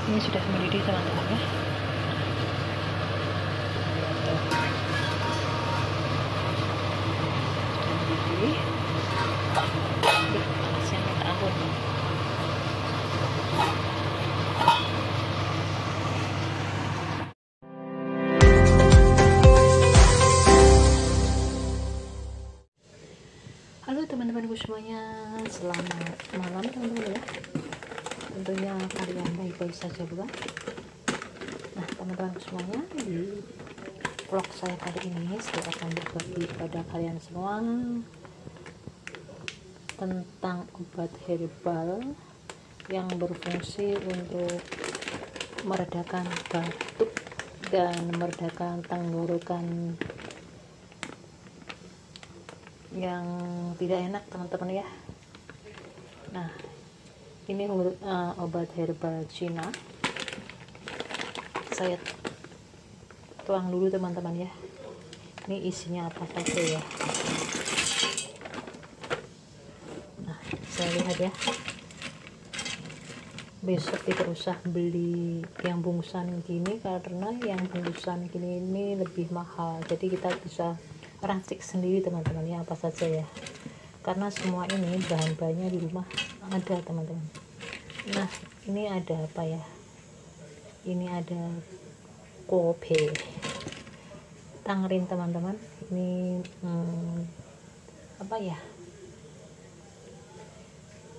Ini sudah mendidih teman-teman ya. Mendidih. Panasnya minta ampun. Halo teman-temanku semuanya, selamat malam teman-teman ya. Tentunya kalian baik-baik saja bukan? Nah teman-teman semuanya, di vlog saya kali ini saya akan berbagi kepada kalian semua tentang obat herbal yang berfungsi untuk meredakan batuk dan meredakan tenggorokan yang tidak enak teman-teman ya. Nah ini obat herbal Cina. Saya tuang dulu teman-teman ya, ini isinya apa saja ya. Nah saya lihat ya, besok tidak usah beli yang bungkusan gini karena yang bungkusan gini ini lebih mahal, jadi kita bisa racik sendiri teman-teman ya, apa saja ya, karena semua ini bahan-bahannya di rumah ada teman-teman. Nah ini ada apa ya, ini ada kopi tangrin teman-teman, ini apa ya,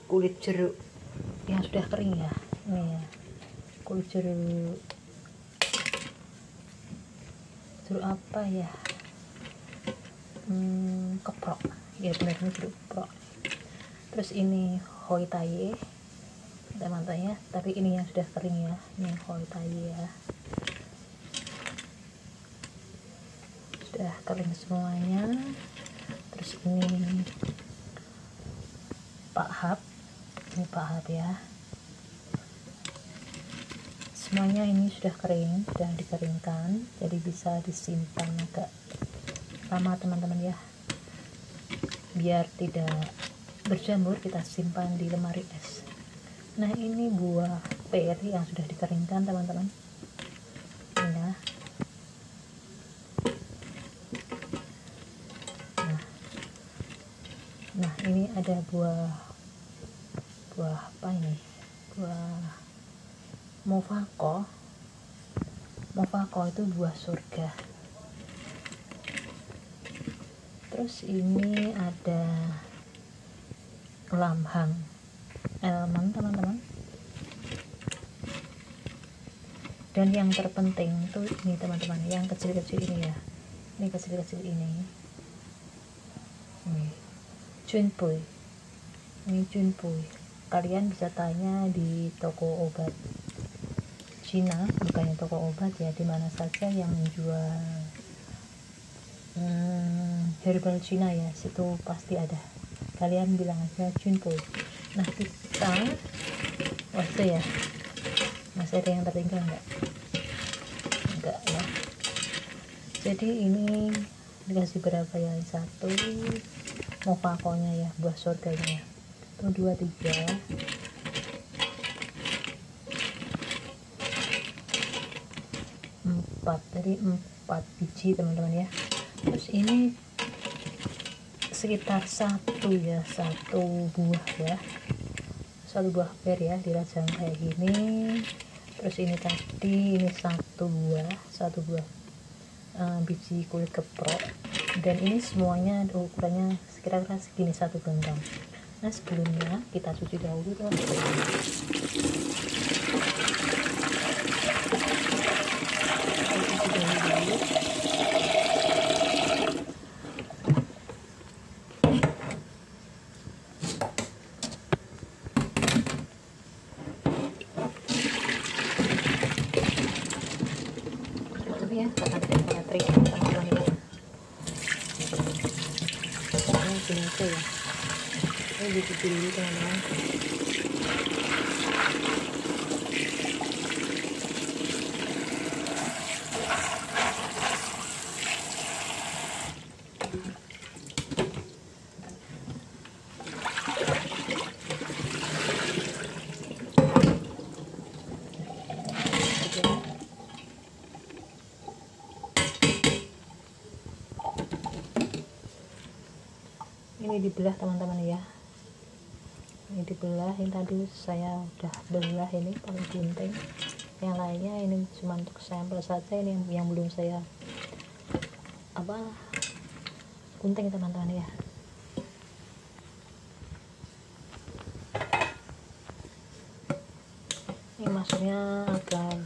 kulit jeruk yang sudah kering ya, ini ya kulit jeruk apa ya, keprok ya, benar-benar jeruk keprok. Terus ini hoi tai teman-teman ya, tapi ini yang sudah kering ya, ini hoi tai ya, sudah kering semuanya. Terus ini pak hab, ini pak hab ya, semuanya ini sudah kering, sudah dikeringkan, jadi bisa disimpan agak lama teman-teman ya, biar tidak berjamur, kita simpan di lemari es. Nah ini buah per yang sudah dikeringkan teman-teman ya. Nah ini ada buah apa ini, buah movako itu buah surga. Terus ini ada lamhang elman teman-teman, dan yang terpenting tuh ini teman-teman, yang kecil-kecil ini ya, ini kecil-kecil ini junpui, ini junpui. Kalian bisa tanya di toko obat Cina, bukannya toko obat ya, dimana saja yang menjual herbal Cina ya, situ pasti ada, kalian bilang aja junpui. Nah kita waktu ya, masih ada yang tertinggal enggak ya, jadi ini dikasih berapa ya, satu movakonya ya, buah surganya ya, 1, 2, 3, 4, dari 4 biji teman-teman ya. Terus ini sekitar satu buah ya, satu buah per ya, dirajang kayak gini. Terus ini tadi ini satu buah biji kulit keprok, dan ini semuanya ukurannya kira-kira segini, satu genggam. Nah sebelumnya kita cuci dahulu teman-teman. Ya, karena ada trik teman-teman ya. Ini gini aja ya. Ini dicuci dulu teman-teman. ini dibelah teman-teman ya. Ini dibelah, ini tadi saya udah belah ini paling gunting. Yang lainnya ini cuma untuk sampel saja, ini yang belum saya gunting teman-teman ya. Ini maksudnya agar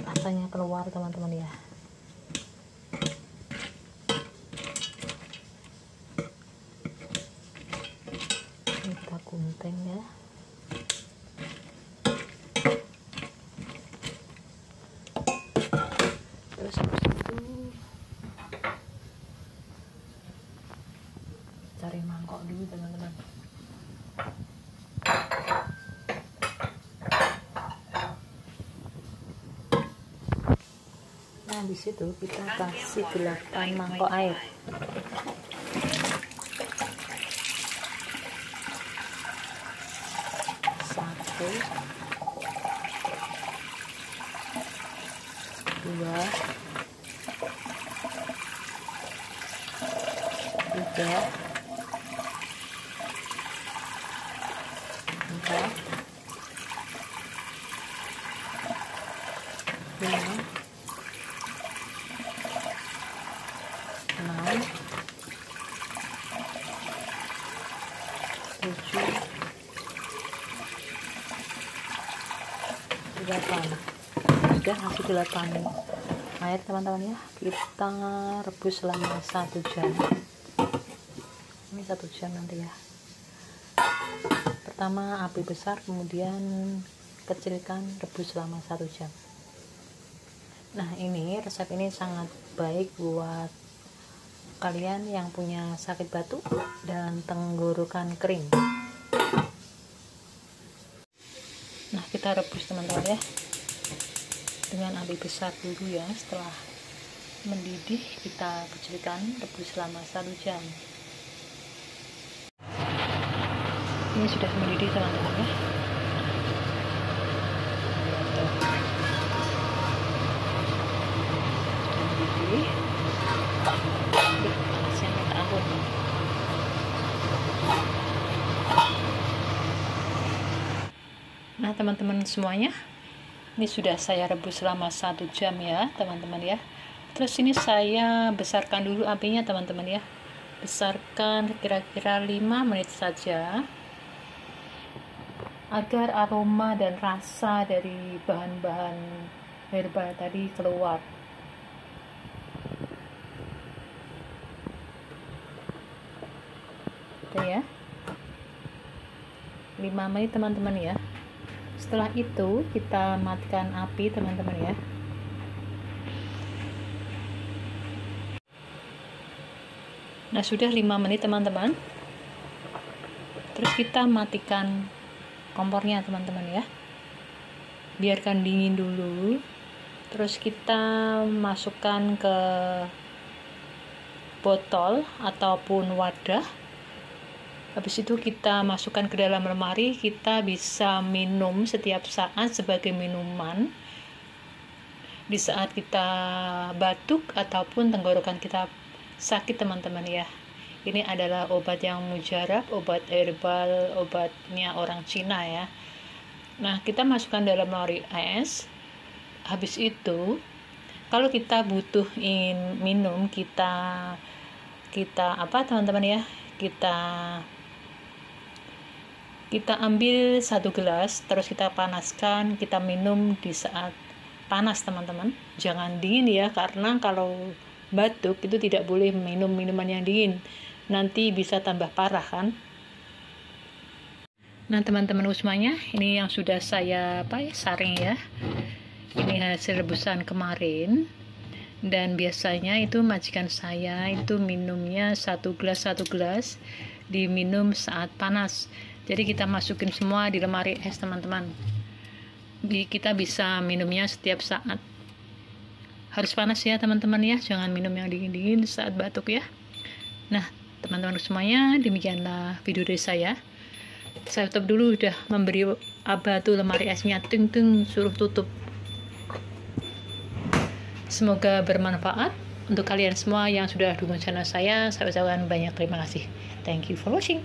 rasanya keluar teman-teman ya. Kita gunting ya. Terus habis itu cari mangkok dulu teman-teman. Nah di situ kita kasih 8 mangkok air. Satu, dua, tiga, empat, lima, 6, 7, 8. Sudah masuk 8 air teman-teman ya. Kita rebus selama 1 jam. Ini 1 jam nanti ya. Pertama api besar, kemudian kecilkan, rebus selama 1 jam. Nah ini resep ini sangat baik buat kalian yang punya sakit batuk dan tenggorokan kering. Nah kita rebus teman-teman ya dengan api besar dulu ya. Setelah mendidih kita kecilkan, rebus selama 1 jam. Ini sudah mendidih teman-teman ya. Sudah mendidih. Panasnya minta ampun. Nah teman-teman semuanya, ini sudah saya rebus selama 1 jam ya teman-teman ya. Terus ini saya besarkan dulu apinya teman-teman ya. Besarkan kira-kira 5 menit saja, agar aroma dan rasa dari bahan-bahan herbal tadi keluar. Oke ya, 5 menit teman-teman ya. Setelah itu kita matikan api teman-teman ya. Nah sudah 5 menit teman-teman. Terus kita matikan kompornya teman-teman ya. Biarkan dingin dulu. Terus kita masukkan ke botol ataupun wadah. Habis itu kita masukkan ke dalam lemari. Kita bisa minum setiap saat sebagai minuman di saat kita batuk ataupun tenggorokan kita sakit teman-teman ya. Ini adalah obat yang mujarab, obat herbal, obatnya orang Cina ya. Nah kita masukkan dalam lemari es. Habis itu kalau kita butuh minum, kita apa teman-teman ya, kita ambil 1 gelas, terus kita panaskan, kita minum di saat panas teman-teman. Jangan dingin ya, karena kalau batuk itu tidak boleh minum minuman yang dingin, nanti bisa tambah parah kan. Nah teman-teman semuanya, ini yang sudah saya saring ya. Ini hasil rebusan kemarin. Dan biasanya itu majikan saya itu minumnya 1 gelas diminum saat panas. Jadi kita masukin semua di lemari es teman-teman. Kita bisa minumnya setiap saat. Harus panas ya teman-teman ya, jangan minum yang dingin-dingin saat batuk ya. Nah teman-teman semuanya, demikianlah video dari saya. Saya tutup dulu, udah memberi Abah tuh lemari esnya, suruh tutup. Semoga bermanfaat Untuk kalian semua yang sudah dukung channel saya ucapkan banyak terima kasih. Thank you for watching.